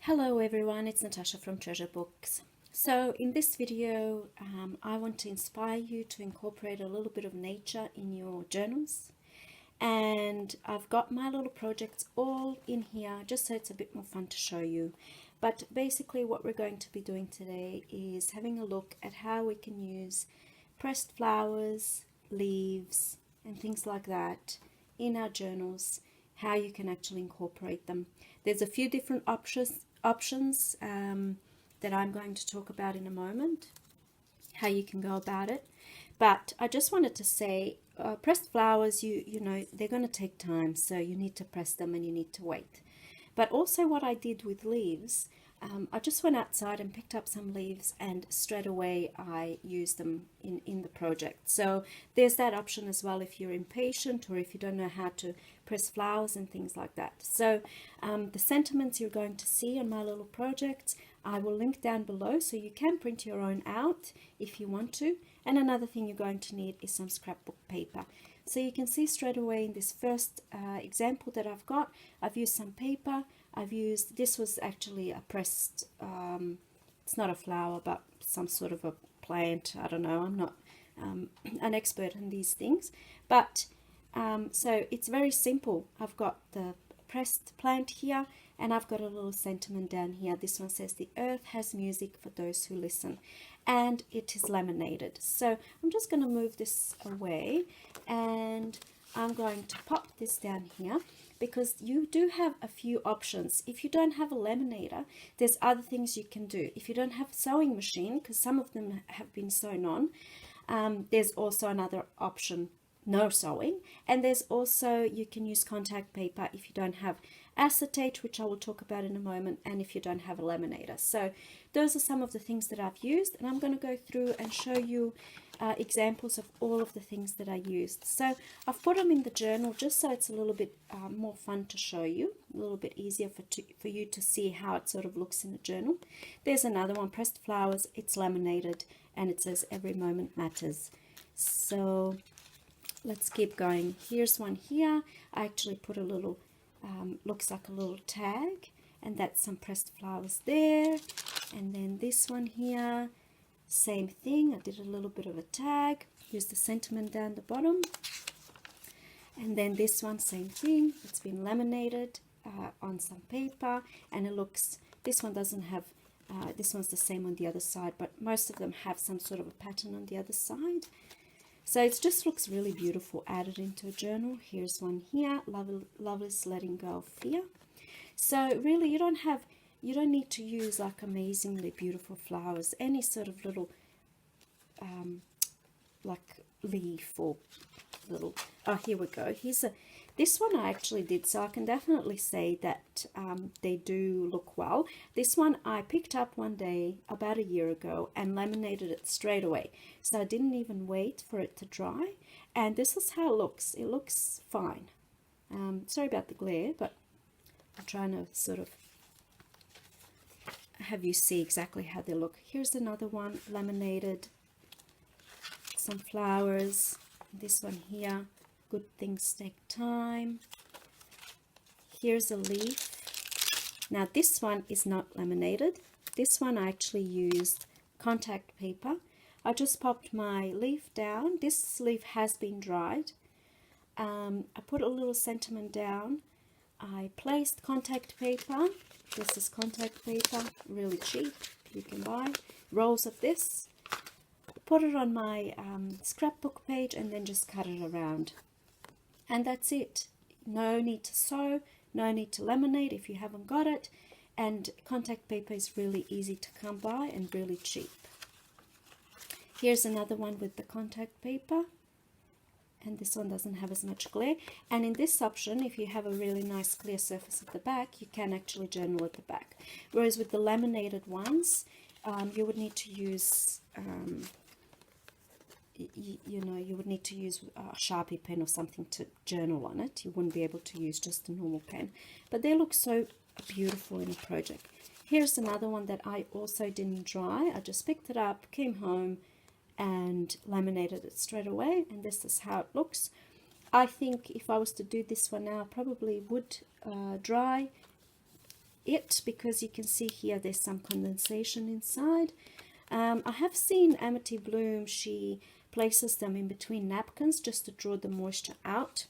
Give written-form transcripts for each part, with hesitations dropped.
Hello everyone, it's Natasha from Treasure Books. So in this video, I want to inspire you to incorporate a little bit of nature in your journals. And I've got my little projects all in here just so it's a bit more fun to show you. But basically what we're going to be doing today is having a look at how we can use pressed flowers, leaves, and things like that in our journals, how you can actually incorporate them. There's a few different options that I'm going to talk about in a moment, how you can go about it. But I just wanted to say, pressed flowers, you know, they're going to take time, so you need to press them and you need to wait. But also what I did with leaves, I just went outside and picked up some leaves and straight away I used them in the project. So there's that option as well if you're impatient or if you don't know how to press flowers and things like that. So the sentiments you're going to see on my little projects, I will link down below so you can print your own out if you want to. And another thing you're going to need is some scrapbook paper. So you can see straight away in this first example that I've got, I've used some paper. This was actually a pressed, it's not a flower, but some sort of a plant. I don't know, I'm not an expert in these things. But so it's very simple. I've got the pressed plant here and I've got a little sentiment down here. This one says, "The earth has music for those who listen," and it is laminated. So I'm just going to move this away and I'm going to pop this down here because you do have a few options. If you don't have a laminator, there's other things you can do. If you don't have a sewing machine, because some of them have been sewn on, there's also another option, no sewing. And there's also, you can use contact paper if you don't have acetate, which I will talk about in a moment, and if you don't have a laminator. So those are some of the things that I've used, and I'm going to go through and show you examples of all of the things that I used. So I've put them in the journal just so it's a little bit more fun to show you, a little bit easier for you to see how it sort of looks in a journal. There's another one, pressed flowers, it's laminated, and it says "Every moment matters." So let's keep going. Here's one here. I actually put a little, looks like a little tag, and that's some pressed flowers there. And then this one here, same thing. I did a little bit of a tag, used the sentiment down the bottom. And then this one, same thing. It's been laminated on some paper, and it looks, this one doesn't have, this one's the same on the other side, but most of them have some sort of a pattern on the other side. So it just looks really beautiful added into a journal. Here's one here, Loveless Letting Go of Fear. So really you don't need to use like amazingly beautiful flowers, any sort of little like leaf or little, oh here we go, this one I actually did, so I can definitely say that they do look well. This one I picked up one day about a year ago and laminated it straight away, so I didn't even wait for it to dry, and this is how it looks. It looks fine. Sorry about the glare, but I'm trying to sort of have you see exactly how they look. Here's another one, laminated, some flowers. This one here, good things take time. Here's a leaf. Now this one is not laminated. This one I actually used contact paper. I just popped my leaf down. This leaf has been dried. I put a little sentiment down. I placed contact paper. This is contact paper, really cheap. You can buy rolls of this. Put it on my scrapbook page and then just cut it around. And that's it. No need to sew, no need to laminate if you haven't got it. And contact paper is really easy to come by and really cheap. Here's another one with the contact paper. And this one doesn't have as much glare. And in this option, if you have a really nice clear surface at the back, you can actually journal at the back. Whereas with the laminated ones, you would need to use you would need to use a Sharpie pen or something to journal on it. You wouldn't be able to use just a normal pen. But they look so beautiful in a project. Here's another one that I also didn't dry. I just picked it up, came home, and laminated it straight away. And this is how it looks. I think if I was to do this one now, I probably would dry it, because you can see here there's some condensation inside. I have seen Amity Bloom, she places them in between napkins just to draw the moisture out.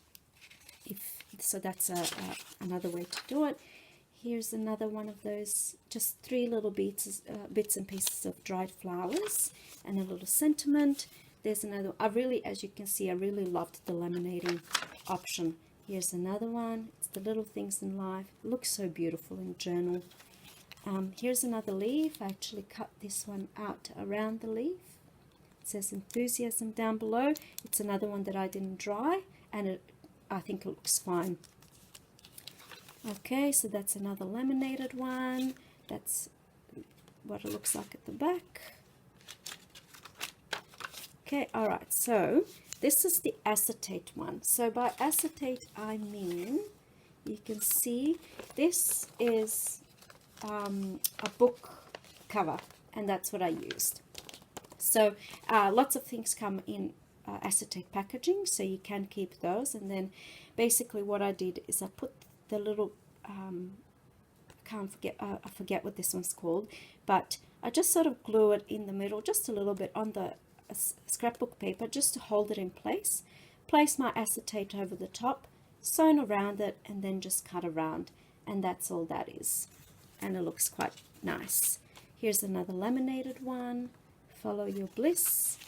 So that's another way to do it. Here's another one of those, just 3 little bits and pieces of dried flowers and a little sentiment. There's another, as you can see, I really loved the laminating option. Here's another one. It's the little things in life. It looks so beautiful in journal. Here's another leaf. I actually cut this one out around the leaf. It says enthusiasm down below. It's another one that I didn't dry, and I think it looks fine. Okay, so that's another laminated one. That's what it looks like at the back. Okay, all right, so this is the acetate one. So by acetate, I mean, you can see this is a book cover, and that's what I used. So lots of things come in acetate packaging, so you can keep those. And then basically what I did is I put the little I forget what this one's called, but I just sort of glue it in the middle just a little bit on the scrapbook paper just to hold it in place. Place my acetate over the top, sewn around it, and then just cut around, and that's all that is, and it looks quite nice. Here's another laminated one. Follow your bliss,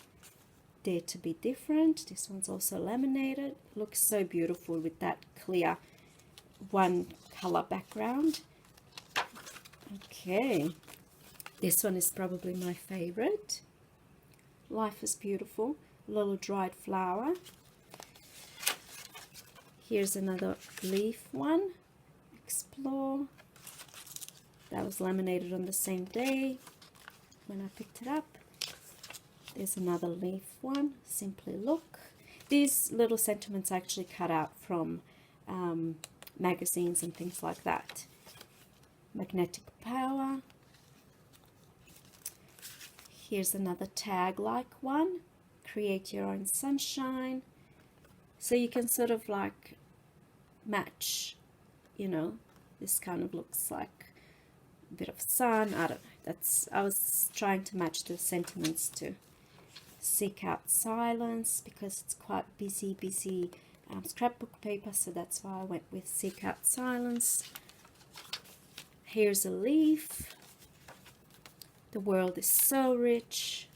dare to be different. This one's also laminated. Looks so beautiful with that clear one color background. Okay, this one is probably my favorite. Life is beautiful. Little dried flower. Here's another leaf one. Explore. That was laminated on the same day when I picked it up. There's another leaf one. Simply look. These little sentiments I actually cut out from magazines and things like that. Magnetic power. Here's another tag-like one. Create your own sunshine. So you can sort of like match, you know, this kind of looks like a bit of sun. I don't know. I was trying to match the sentiments to seek out silence, because it's quite busy scrapbook paper, so that's why I went with seek out silence. Here's a leaf. The world is so rich.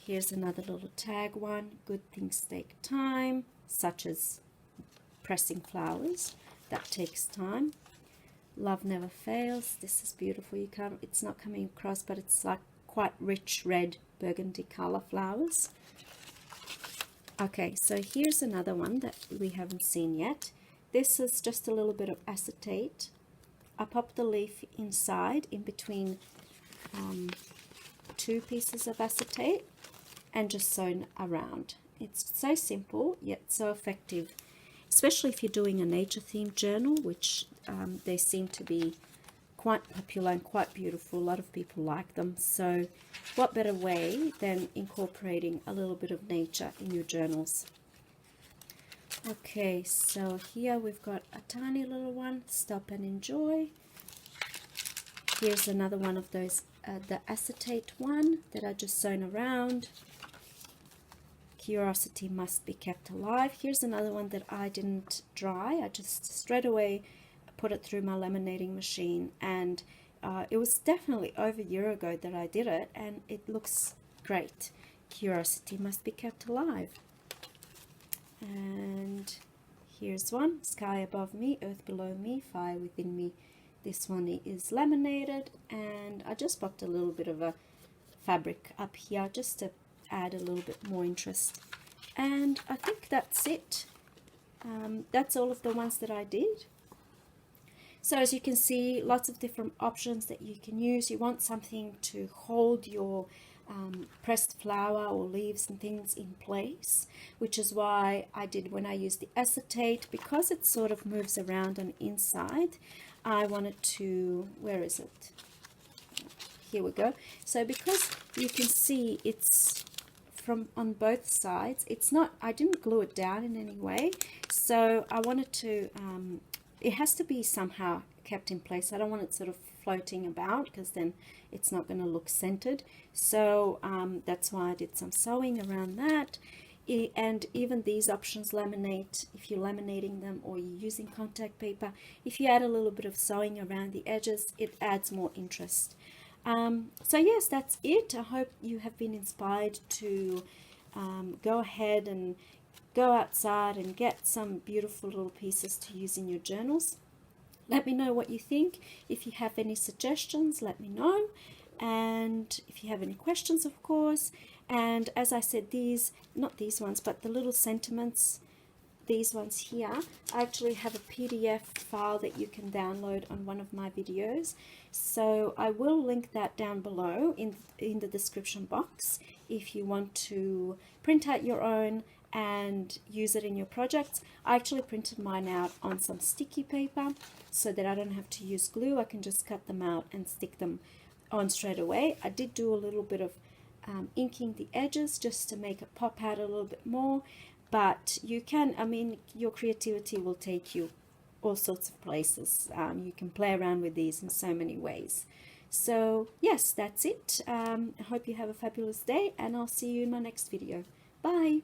Here's another little tag one. Good things take time, such as pressing flowers. That takes time. Love never fails. This is beautiful. It's not coming across, but it's like quite rich red burgundy color flowers. Okay, so here's another one that we haven't seen yet. This is just a little bit of acetate. I popped the leaf inside in between 2 pieces of acetate and just sewn around. It's so simple yet so effective, especially if you're doing a nature themed journal, which they seem to be quite popular and quite beautiful. A lot of people like them. So what better way than incorporating a little bit of nature in your journals. Okay, so here we've got a tiny little one, stop and enjoy. Here's another one of those, the acetate one that I just sewn around. Curiosity must be kept alive. Here's another one that I didn't dry. I just straight away put it through my laminating machine, and it was definitely over a year ago that I did it, and it looks great. Curiosity must be kept alive. And here's one, sky above me, earth below me, fire within me. This one is laminated, and I just popped a little bit of a fabric up here just to add a little bit more interest. And I think that's it. That's all of the ones that I did. So as you can see, lots of different options that you can use. You want something to hold your pressed flower or leaves and things in place, which is why I did when I used the acetate, because it sort of moves around on the inside. I wanted to, where is it? Here we go. So because you can see it's from on both sides, it's not, I didn't glue it down in any way. So I wanted to, it has to be somehow kept in place. I don't want it sort of floating about, because then it's not going to look centered. So that's why I did some sewing around that. And even these options laminate, if you're laminating them or you're using contact paper, if you add a little bit of sewing around the edges, it adds more interest. So yes, that's it. I hope you have been inspired to go ahead and go outside and get some beautiful little pieces to use in your journals. Let me know what you think. If you have any suggestions, let me know. And if you have any questions, of course. And as I said, these, not these ones, but the little sentiments, these ones here, I actually have a PDF file that you can download on one of my videos. So I will link that down below in the description box if you want to print out your own and use it in your projects. I actually printed mine out on some sticky paper so that I don't have to use glue. I can just cut them out and stick them on straight away. I did do a little bit of inking the edges just to make it pop out a little bit more, but you can, I mean, your creativity will take you all sorts of places. You can play around with these in so many ways. So yes, that's it. I hope you have a fabulous day, and I'll see you in my next video. Bye.